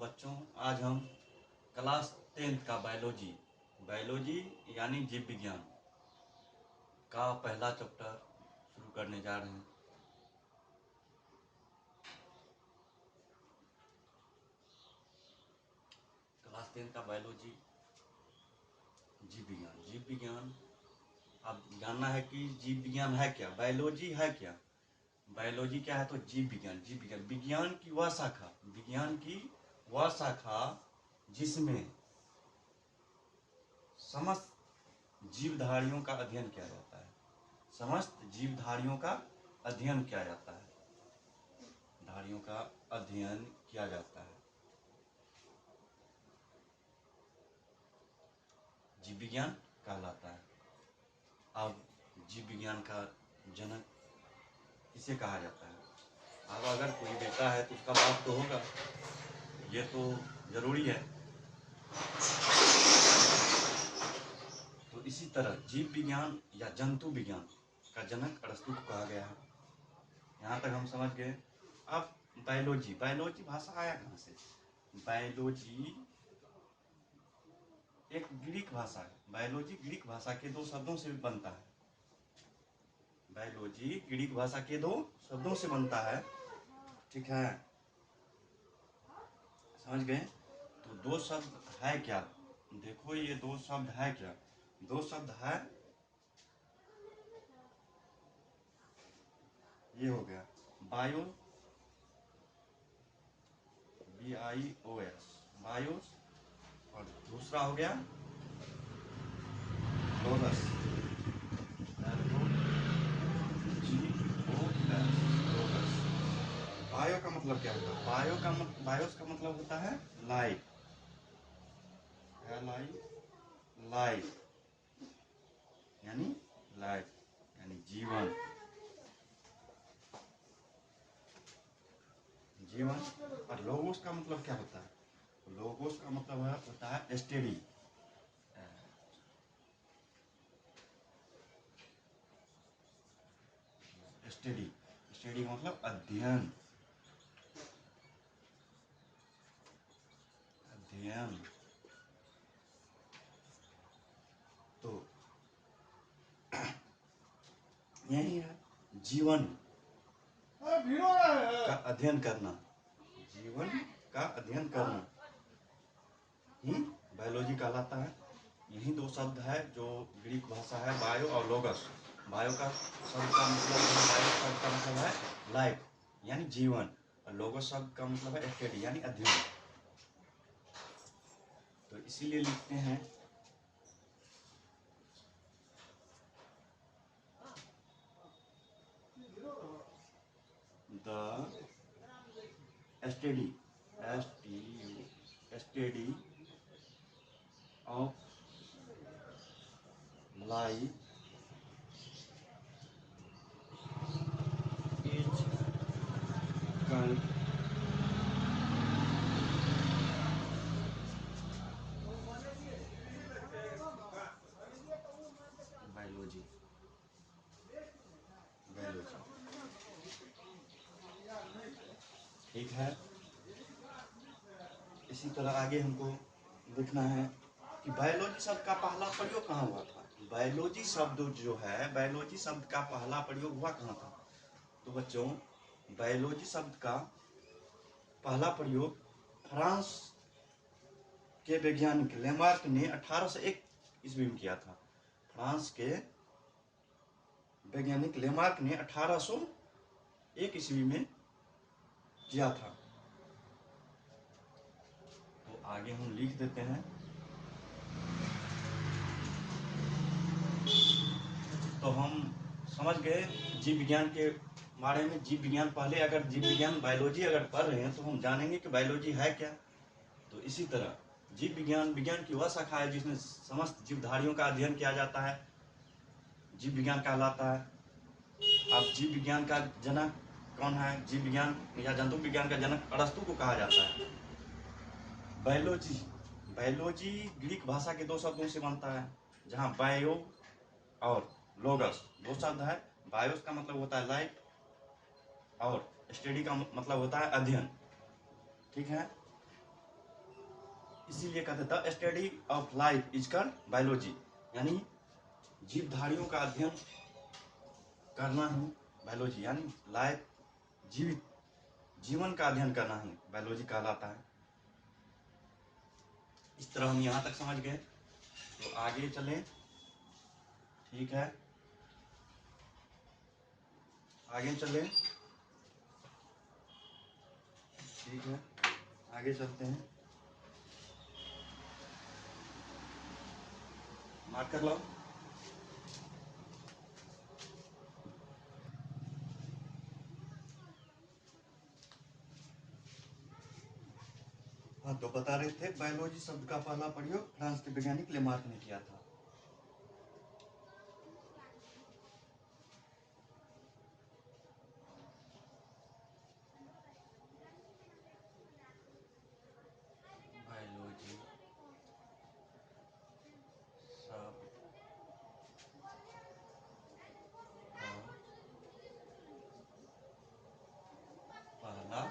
बच्चों, आज हम क्लास 10th का बायोलॉजी यानी जीव विज्ञान का पहला चैप्टर शुरू करने जा रहे हैं। क्लास 10th का बायोलॉजी जीव विज्ञान अब जानना है कि जीव विज्ञान है क्या, बायोलॉजी है क्या। बायोलॉजी क्या है तो जीव विज्ञान विज्ञान की वह शाखा जिसमें समस्त जीवधारियों का अध्ययन किया जाता है। समस्त जीवधारियों का अध्ययन किया जाता है, धारियों का अध्ययन किया जाता है। जीव विज्ञान कहलाता है। अब जीव विज्ञान का जनक किसे कहा जाता है? अब अगर कोई बेटा है तो उसका बाप तो होगा, ये तो जरूरी है। तो इसी तरह जीव विज्ञान या जंतु विज्ञान का जनक अरस्तु को कहा गया है। यहाँ तक हम समझ गए। अब बायोलॉजी भाषा आया कहाँ से? बायोलॉजी एक ग्रीक भाषा है। बायोलॉजी ग्रीक भाषा के दो शब्दों से बनता है। बायोलॉजी ग्रीक भाषा के दो शब्दों से बनता है, ठीक है, समझ गए। तो दो शब्द है क्या? देखो ये दो शब्द है क्या? दो शब्द है, ये हो गया बायो, BIOS बायोस, और दूसरा हो गया लोगस, लोगस। बायो का मतलब क्या होता है? बायोस का मतलब होता है लाइफ, लाइफ यानी जीवन। और लोगोस का मतलब क्या होता है? लोगोस का मतलब होता है स्टडी। स्टडी का मतलब अध्ययन। तो यही है जीवन का अध्ययन करना। जीवन का अध्ययन करना ही बायोलॉजी कहलाता है। यही दो शब्द है जो ग्रीक भाषा है, बायो और लोगस। बायो का शब्द का मतलब है लाइफ यानी जीवन, और लोगस शब्द का मतलब है स्टडी यानी अध्ययन। तो इसीलिए लिखते हैं the study of life is called biology. ठीक है। इसी तरह आगे हमको देखना है कि बायोलॉजी शब्द का पहला प्रयोग कहाँ हुआ था। बायोलॉजी शब्द जो है, बायोलॉजी शब्द का पहला प्रयोग हुआ कहाँ था? तो बच्चों, बायोलॉजी शब्द का पहला प्रयोग फ्रांस के वैज्ञानिक लेमार्क ने 1801 ईस्वी में किया था। फ्रांस के वैज्ञानिक लेमार्क ने 1801 ईस्वी में किया था। तो आगे हम लिख देते हैं। तो हम समझ गए जीव विज्ञान के बारे में। जीव विज्ञान पहले, अगर जीव विज्ञान बायोलॉजी अगर पढ़ रहे हैं तो हम जानेंगे कि बायोलॉजी है क्या। तो इसी तरह जीव विज्ञान की वह शाखा है जिसमें समस्त जीवधारियों का अध्ययन किया जाता है, जीव विज्ञान कहलाता है। अब जीव विज्ञान का जनक कौन है? जीव विज्ञान या जंतु विज्ञान का जनक अरस्तु को कहा जाता है। बायोलॉजी ग्रीक भाषा के दो शब्दों से बनता है, जहाँ बायो और लोगस दो शब्द है। बायोस का मतलब होता है लाइफ और स्टडी का मतलब होता है अध्ययन, ठीक है। इसीलिए कहते the study of life is called biology, यानी जीवधारियों का अध्ययन करना ही बायोलॉजी, यानी लाइफ जीवन का अध्ययन करना ही बायोलॉजी कहलाता है। इस तरह हम यहाँ तक समझ गए, तो आगे चलें। ठीक है, आगे चलें। ठीक है, आगे चलते हैं। मार्क कर लो। हाँ, तो बता रहे थे बायोलॉजी शब्द का पहला प्रयोग फ्रांस के वैज्ञानिक लेमार्क ने किया था। बायोलॉजी शब्द का पहला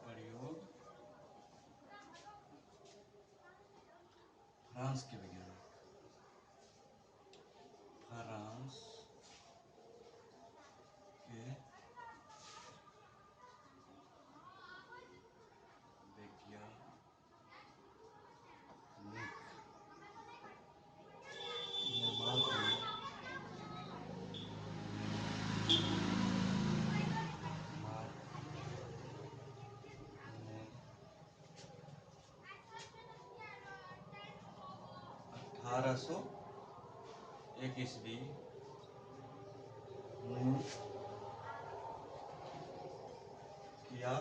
प्रयोग फ्रांस के वैज्ञानिक लेमार्क ने 1801 ईस्वी में किया।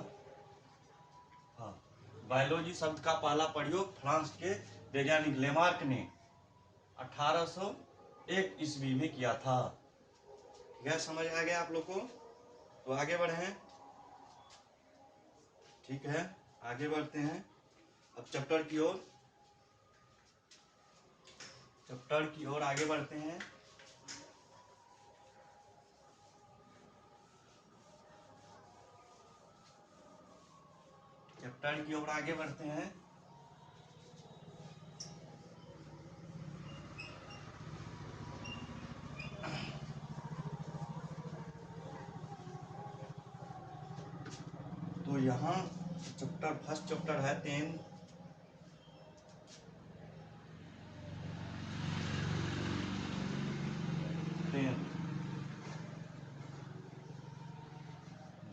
हाँ, बायोलॉजी शब्द का पहला प्रयोग फ्रांस के वैज्ञानिक लेमार्क ने 1801 ईस्वी में किया था। ठीक है, समझ आ गया आप लोग को? तो आगे बढ़े। ठीक है, आगे बढ़ते हैं अब चैप्टर की ओर। आगे बढ़ते हैं। चैप्टर की ओर आगे बढ़ते हैं। तो यहाँ फर्स्ट चैप्टर है 10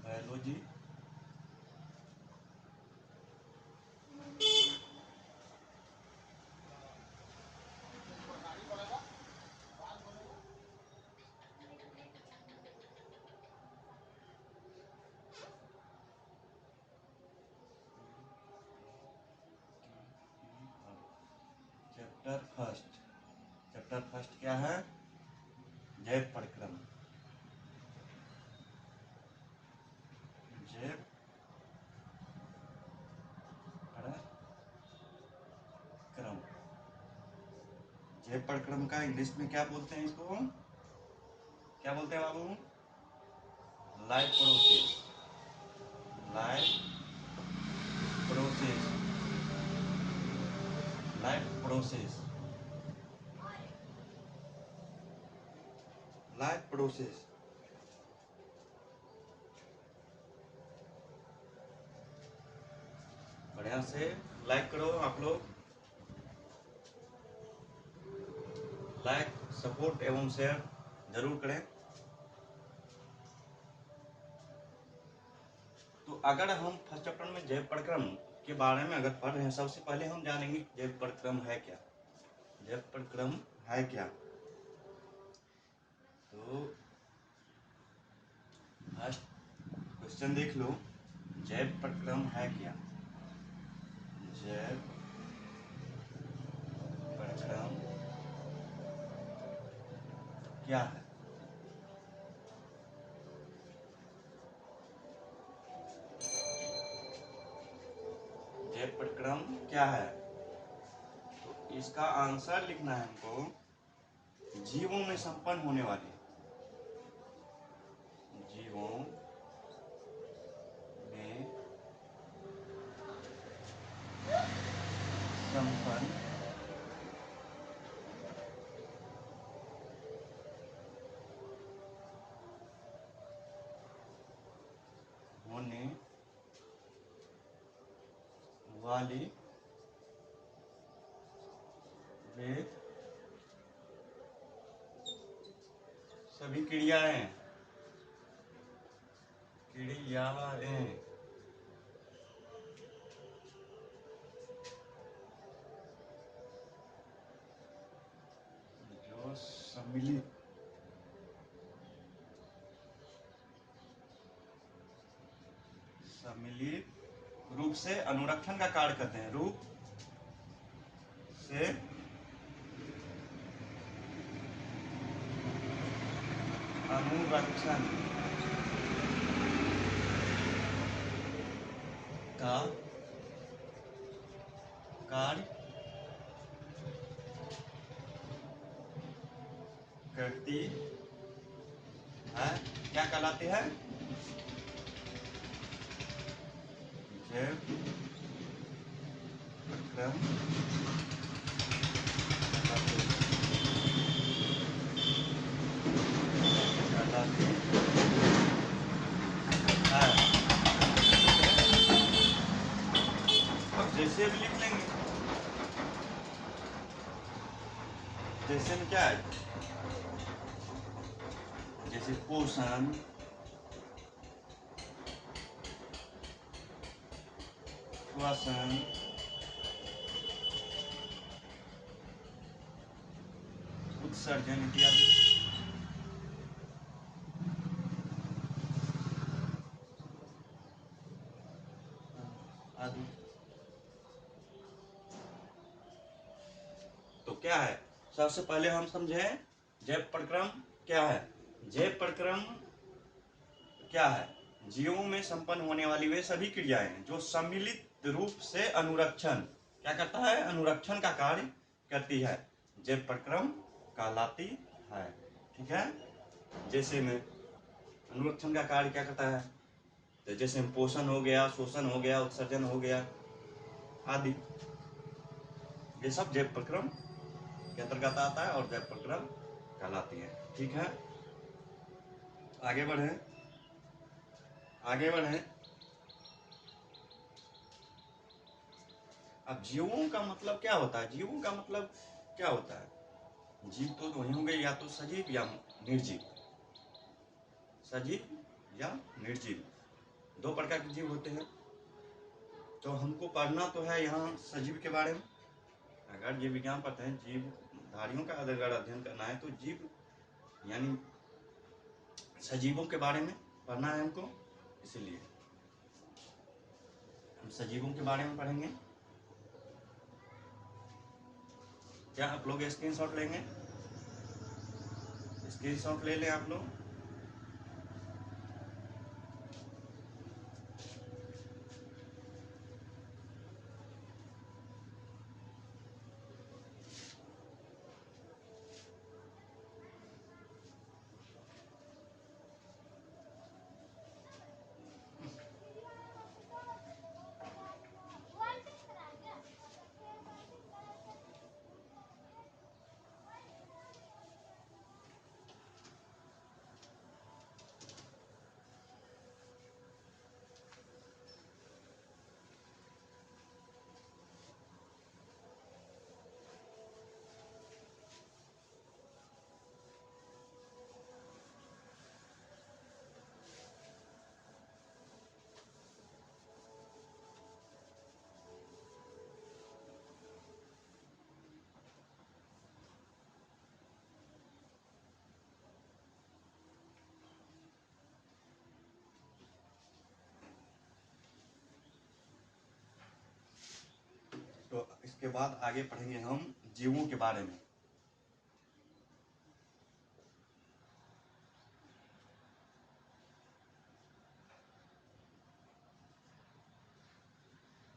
बायोलॉजी चैप्टर फर्स्ट क्या है? जैव परिक्रम। जैव परिक्रम। जैव परिक्रम का इंग्लिश में क्या बोलते हैं? इसको क्या बोलते हैं बाबू? Life process. Life process. Life process. Life process. बढ़िया से लाइक करो आप लोग। लाइक, सपोर्ट एवं शेयर जरूर करें। तो अगर हम फर्स्ट चैप्टर में जैव परिक्रम के बारे में अगर पढ़ रहे हैं, सबसे पहले हम जानेंगे जैव परिक्रम है क्या। जैव परिक्रम है क्या? तो फर्स्ट क्वेश्चन देख लो, जैव परिक्रम है क्या? जैव परिक्रम क्या है? जैव परिक्रम क्या है? तो इसका आंसर लिखना है हमको। जीवों में संपन्न होने वाली, जीवों में आदि वेद सभी क्रियाएं जो सम्मिलित रूप से अनुरक्षण का कार्य करते हैं। रूप से अनुरक्षण का कार्य करती है, क्या कहलाती है? जैव प्रक्रम कहलाती है। अब जैसे भी लिख लेंगे, जैसे में क्या है? जैसे पोषण, श्वसन, उत्सर्जन इत्यादि। आदि। तो क्या है, सबसे पहले हम समझे जैव प्रक्रम क्या है। जैव प्रक्रम क्या है? जीवों में संपन्न होने वाली वे सभी क्रियाएं जो सम्मिलित रूप से अनुरक्षण क्या करता है? अनुरक्षण का कार्य करती है, जैव प्रक्रम कहलाती है। ठीक है। जैसे में अनुरक्षण का कार्य क्या करता है? तो जैसे में पोषण हो गया, शोषण हो गया, उत्सर्जन हो गया आदि, ये सब जैव प्रक्रम के अंतर्गत आता है और जैव प्रक्रम कहलाती है। ठीक है, आगे बढ़े। अब जीवों का मतलब क्या होता है? जीवों का मतलब क्या होता है? जीव तो वही होंगे, या तो सजीव या निर्जीव। सजीव या निर्जीव, दो प्रकार के जीव होते हैं। तो हमको पढ़ना तो है यहाँ सजीव के बारे में। अगर जीव विज्ञान पढ़ते हैं, जीवधारियों का अगर अध्ययन करना है तो जीव यानी सजीवों के बारे में पढ़ना है हमको, इसीलिए हम सजीवों के बारे में पढ़ेंगे। क्या आप लोग स्क्रीनशॉट लेंगे? स्क्रीनशॉट ले लें आप लोग। तो इसके बाद आगे पढ़ेंगे हम जीवों के बारे में।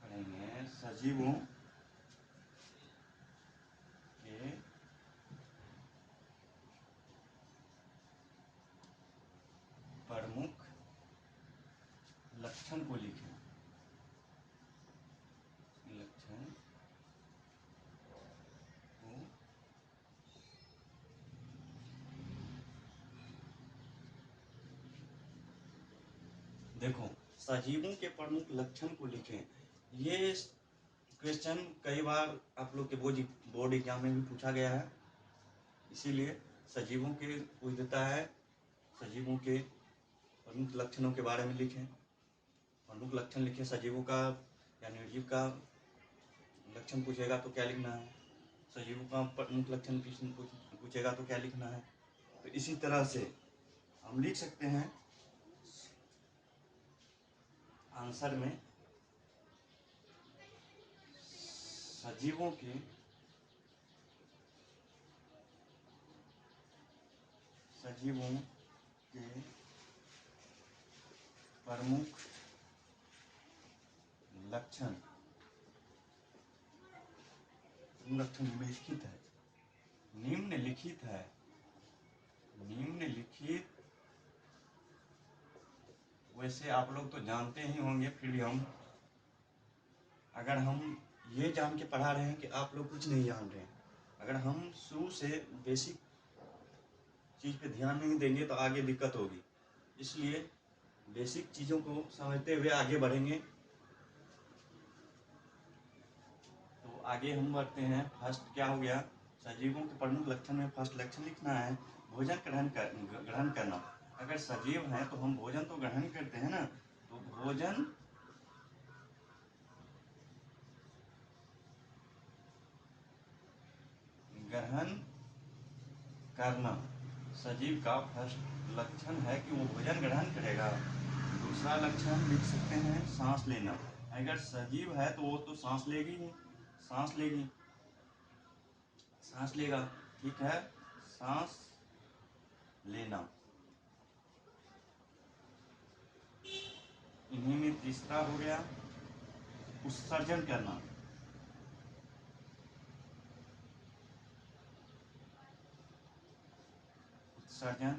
पढ़ेंगे सजीवों के प्रमुख लक्षण को लिखें। लक्षण को देखो, सजीवों के प्रमुख लक्षण को लिखें। ये क्वेश्चन कई बार आप लोग के बोर्ड एग्जाम में भी पूछा गया है, इसीलिए सजीवों के पूछ देता है। सजीवों के प्रमुख लक्षणों के बारे में लिखें, प्रमुख लक्षण लिखें सजीवों का या निर्जीव का लक्षण पूछेगा तो क्या लिखना है, सजीवों का प्रमुख लक्षण पूछेगा तो क्या लिखना है। तो इसी तरह से हम लिख सकते हैं आंसर में सजीवों के प्रमुख लक्षण निम्नलिखित है। निम्नलिखित वैसे आप लोग तो जानते ही होंगे, फिर भी अगर हम ये जान के पढ़ा रहे हैं कि आप लोग कुछ नहीं जान रहे हैं, अगर हम शुरू से बेसिक चीज़ पे ध्यान नहीं देंगे तो आगे दिक्कत होगी। इसलिए बेसिक चीज़ों को समझते हुए आगे बढ़ेंगे। तो आगे हम बढ़ते हैं। फर्स्ट क्या हो गया, सजीवों के प्रमुख लक्षण में फर्स्ट लक्षण लिखना है भोजन ग्रहण करना। अगर सजीव हैं तो हम भोजन तो ग्रहण करते हैं ना, तो भोजन ग्रहण करना सजीव का फर्स्ट लक्षण है कि वो भोजन ग्रहण करेगा। दूसरा लक्षण लिख सकते हैं सांस लेना। अगर सजीव है तो वो तो सांस लेगी ही, सांस लेगा, ठीक है, सांस लेना। इन्हीं में तीसरा हो गया उत्सर्जन करना। उत्सर्जन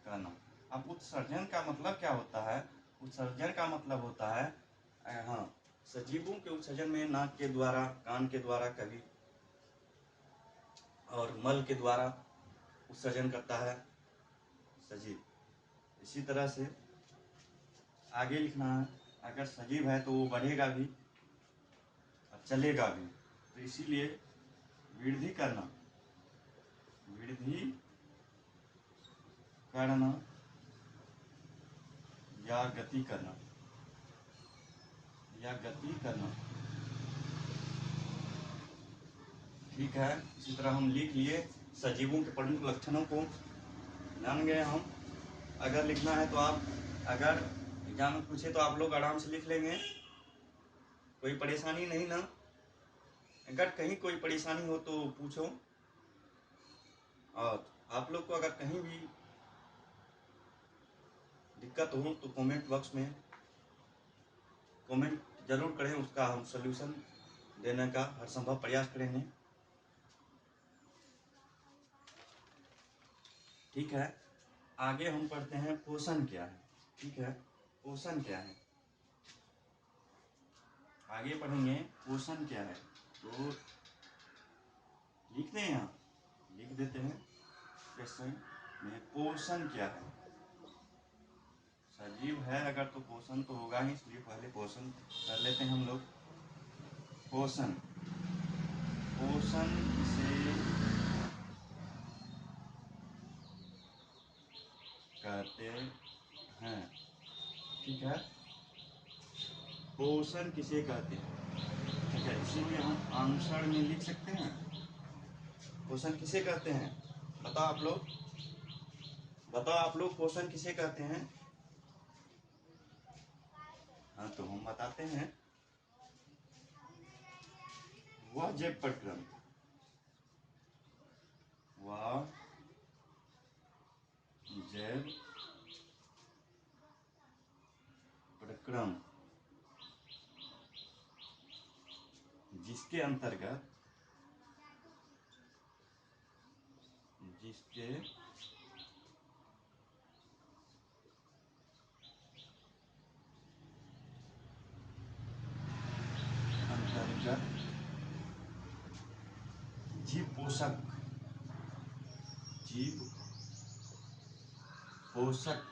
करना। अब उत्सर्जन का मतलब क्या होता है? उत्सर्जन का मतलब होता है हाँ, सजीवों के उत्सर्जन में नाक के द्वारा, कान के द्वारा कभी और मल के द्वारा उत्सर्जन करता है सजीव। इसी तरह से आगे लिखना है, अगर सजीव है तो वो बढ़ेगा भी और चलेगा भी, तो इसीलिए वृद्धि करना या गति करना ठीक है। इसी तरह हम लिख लिए सजीवों के प्रमुख लक्षणों को जान गए हम। अगर लिखना है तो आप, अगर एग्जाम में पूछे तो आप लोग आराम से लिख लेंगे, कोई परेशानी नहीं ना। अगर कहीं कोई परेशानी हो तो पूछो, और आप लोग को अगर कहीं भी दिक्कत हो तो कमेंट बॉक्स में कमेंट जरूर करें, उसका हम सलूशन देने का हर संभव प्रयास करेंगे। ठीक है, आगे हम पढ़ते हैं पोषण क्या है। ठीक है, पोषण क्या है, आगे पढ़ेंगे पोषण क्या है। तो लिखते हैं, यहाँ लिख देते हैं क्वेश्चन में पोषण क्या है। सजीव है अगर तो पोषण तो होगा ही, इसलिए पहले पोषण कर लेते हैं हम लोग। पोषण किसे कहते हैं? ठीक है, पोषण किसे कहते हैं? ठीक है, इसीलिए हम आंसर में लिख सकते हैं पोषण किसे कहते हैं। बताओ आप लोग पोषण किसे कहते हैं? हाँ, तो हम बताते हैं, वह जैव प्रक्रम, जिसके अंतर्गत जीव पोषक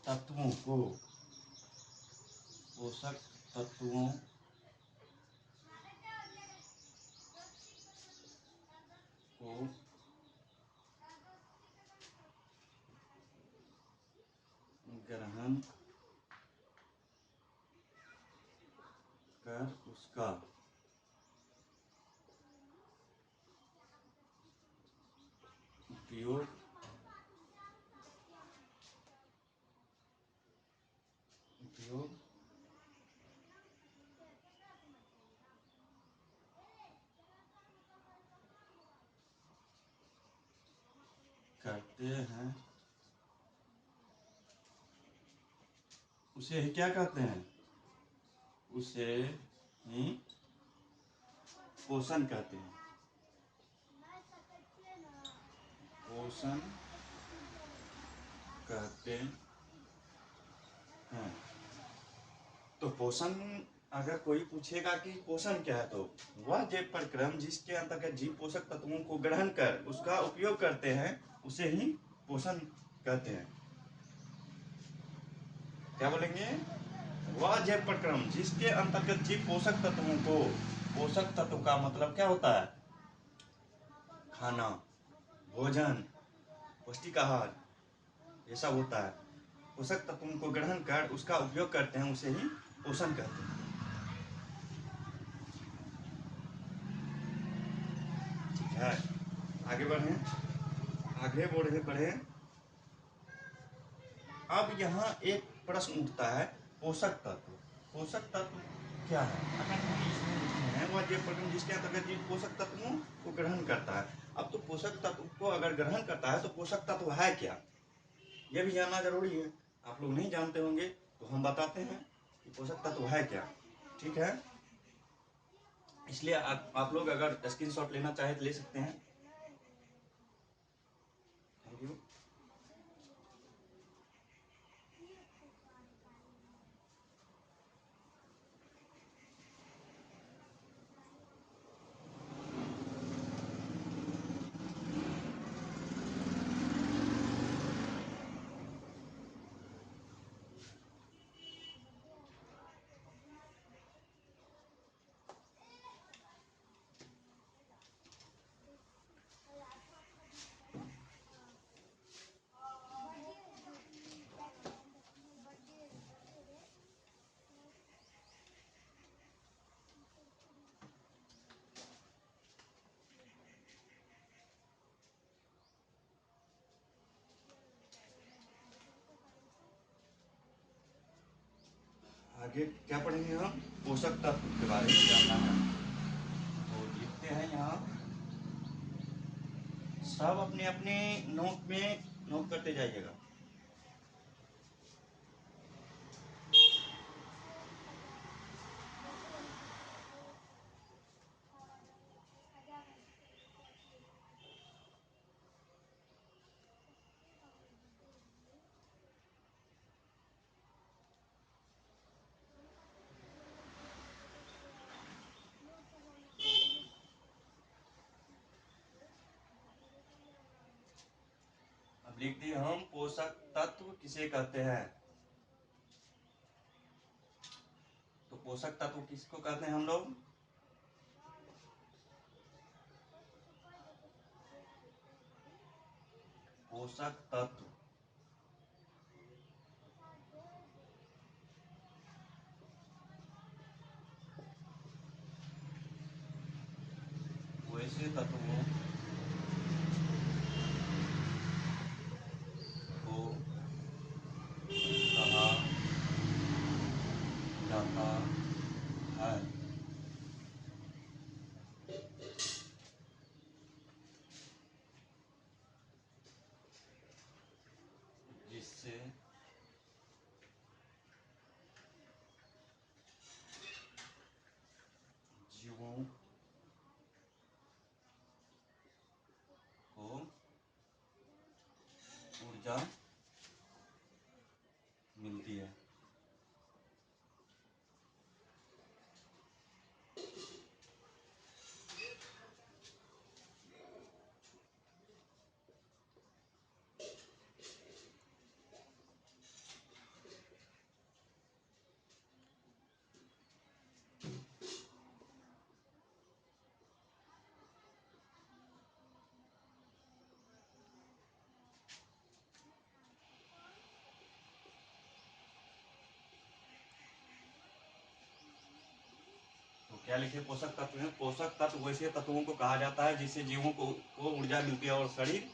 तत्वों को पोषक तत्वों को ग्रहण कर उसका उपयोग करते हैं, उसे ही क्या कहते हैं? उसे ही पोषण कहते हैं। पोषण कहते हैं। तो पोषण अगर कोई पूछेगा कि पोषण क्या है, तो वह जैव प्रक्रम जिसके अंतर्गत जीव पोषक तत्वों को ग्रहण कर उसका उपयोग करते हैं, उसे ही पोषण कहते हैं। क्या बोलेंगे? वह जैव प्रक्रम जिसके अंतर्गत जीव पोषक तत्वों को, पोषक तत्व का मतलब क्या होता है? खाना, भोजन, पौष्टिक आहार, ये सब होता है। पोषक तत्वों को ग्रहण कर उसका उपयोग करते हैं, उसे ही पोषण कहते हैं। ठीक है, आगे बढ़े। अब यहाँ एक प्रश्न उठता है, पोषक तत्व। पोषक तत्व क्या है? अगर हम इसमें लिखते हैं वह जैव प्रक्रम जिसके अंतर्गत जीव पोषक तत्वों को ग्रहण करता है। अब तो पोषक तत्व को अगर ग्रहण करता है तो पोषक तत्व है क्या, यह भी जानना जरूरी है। आप लोग नहीं जानते होंगे तो हम बताते हैं कि पोषक तत्व है क्या। ठीक है, इसलिए आप लोग अगर स्क्रीनशॉट लेना चाहे तो ले सकते हैं। Thank you. आगे क्या पढ़ेंगे हम? पोषक तत्व के बारे में जानना है। तो लिखते हैं यहाँ, सब अपने अपने नोट में नोट करते जाइएगा। अब लिख दिए हम, पोषक तत्व किसे कहते हैं? तो पोषक तत्व किसको कहते हैं हम लोग? पोषक तत्व वैसे तत्वों को कहा जाता है जिससे जीवों को ऊर्जा मिलती है। क्या लिखे? पोषक तत्व हैं। पोषक तत्व वैसे तत्वों को कहा जाता है जिससे जीवों को ऊर्जा मिलती है और शरीर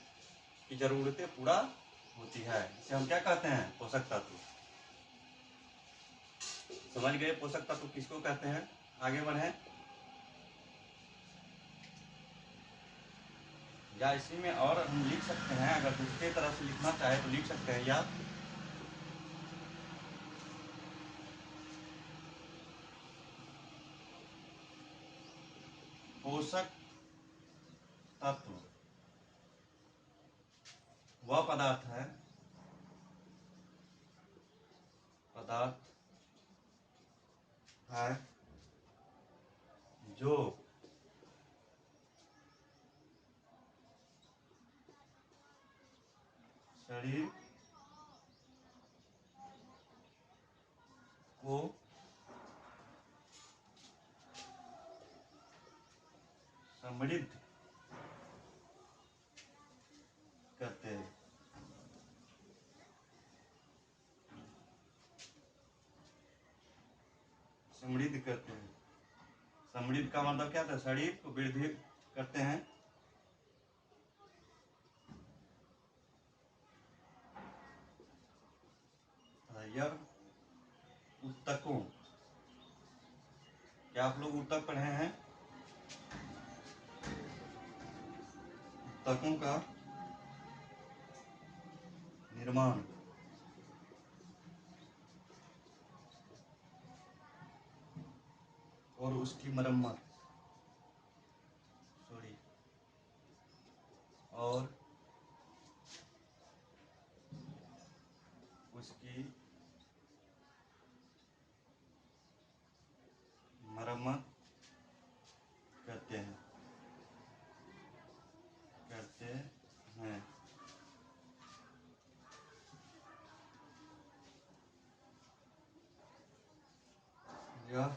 की जरूरतें पूरा होती है। इसे हम क्या कहते हैं? पोषक तत्व। समझ गए पोषक तत्व किसको कहते हैं? आगे बढ़े। या इसी में और हम लिख सकते हैं, अगर दूसरे तरह से लिखना चाहे तो लिख सकते हैं, या पोषक तत्व वह पदार्थ है जो शरीर को समृद्ध करते हैं। समृद्ध करते हैं। समृद्ध का मतलब क्या था? शरीर को वृद्धि करते हैं। यह ऊतकों, क्या आप लोग ऊतक पढ़े हैं? ऊतकों का निर्माण और उसकी मरम्मत और उसकी मरम्मत करते हैं। यह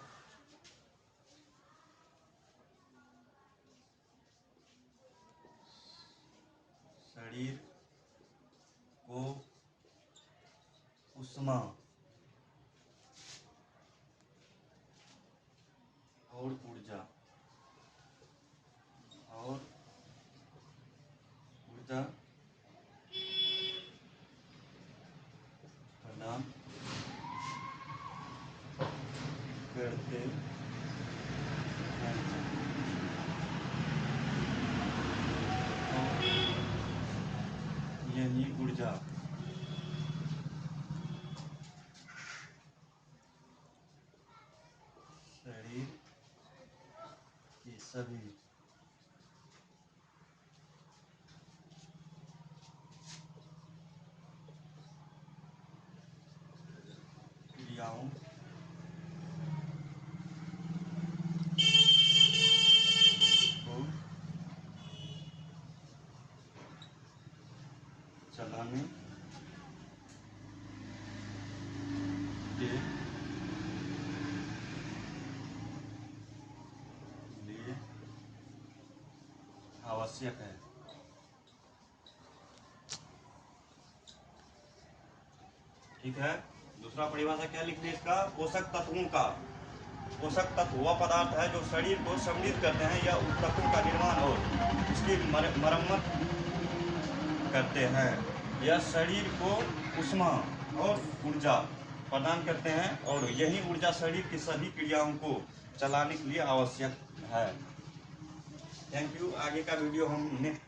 शरीर को ऊष्मा और ऊर्जा प्रदान करते हैं। यही ऊर्जा शरीर की सभी क्रियाओं को चलाने के लिए आवश्यक है। ठीक है। दूसरा परिभाषा क्या लिखते हैं इसका? पोषक तत्वों का। पोषक तत्व वह पदार्थ है जो शरीर को समृद्ध करते हैं या ऊतकों का निर्माण और उसकी मरम्मत करते हैं। यह शरीर को ऊष्मा और ऊर्जा प्रदान करते हैं और यही ऊर्जा शरीर की सभी क्रियाओं को चलाने के लिए आवश्यक है। Thank you. आगे का वीडियो हम नेक्स्ट